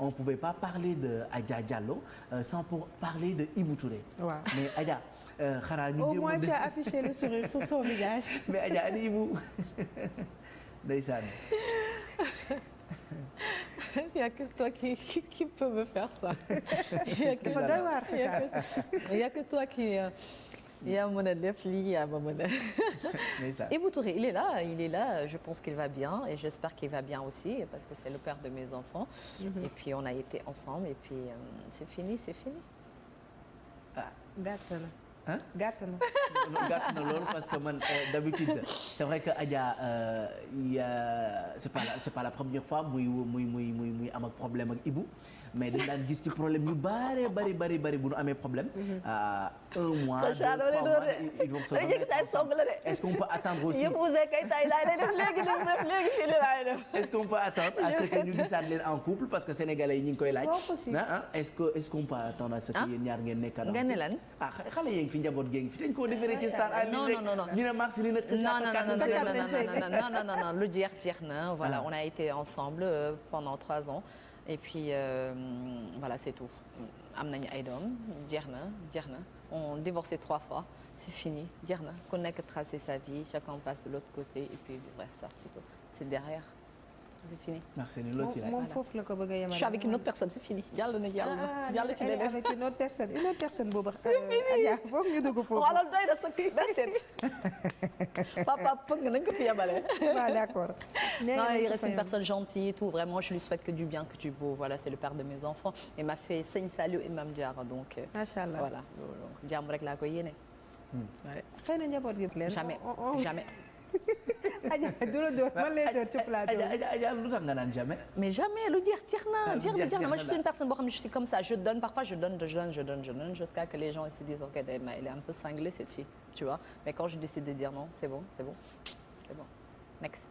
on pouvait pas parler de Adja Diallo sans pour parler de Ibou Touré. waaw mais Adja. xanaa ñu au jéem moins tu as affiché le sourire sur son visage. mais Adja ani Ibou ndeysaan. Il y a que toi qui peut me faire ça. dafa doy waar il y a que toi qui yaa mën a def lii yaa ma mën a. Ibou Touré il est là je pense qu'il va bien et j'espère qu'il va bien aussi parce que c'est le père de mes enfants. Et puis on a été ensemble et puis c'est fini. ah gàtt na. ah gàtt na. gàtt na loolu parce que man d'habitude c'est vrai que Adja c'est pas la première fois muy am ak problème ak Ibou mais dañ daan gis ci problème yu bari bu nu amee problème. un mois deux trois mois ils vont se remettre. Est-ce qu'on peut attendre aussi. yëpp Ouzin Keita yi laay def léegi fii laay def. Est-ce qu'on peut attendre à ce que ñu gisaat leen en couple parce que sénégalais yi ñu ngi koy laaj. est-ce qu'on peut attendre à ce que yéen ñaar ngeen nekk. nga ne lan. ah xale yi ngi fi njaboot gi ngi fi dañ koo defaree ci star. non ñu ne mars li nag. non lu jeex na voilà on a été ensemble pendant 3 ans et puis voilà c'est tout am nañu ay doom jeex na on divorcé 3 fois c'est fini jeex na ku nekk tracer sa vie chacun passe de l'autre côté et puis vivre ça c'est tout c'est derrière c'est fini. merci ni loolu ci laaj moom foofu la ko bëgg a yemale. je suis avec une autre personne c'est fini jàll ci leneen. avec une autre personne boobu. Adja foofu ñu dugg foofu. wala doy na sa kii da seet. papa pëgg nañ ko fi yemale. waaw d'accord. non il reste une personne gentille et tout vraiment je lui souhaite que du bien que du beau voilà c'est le père de mes enfants et m'a fait Sëñ Saliou et Mame Diarra donc. macha allah voilà jàmm rek laa koy yéene. xëy na njaboot gi leen. jamais. Adja du la door man lay door ci plateau. Adja lu tax nga naan jamais. mais jamais lu jeex na moi je suis une personne boo xam ne je suis comme ça je donne parfois je donne jusqu'à que les gens se disent ok elle est un peu cinglée cette fille tu vois mais quand je décide de dire non c'est bon next.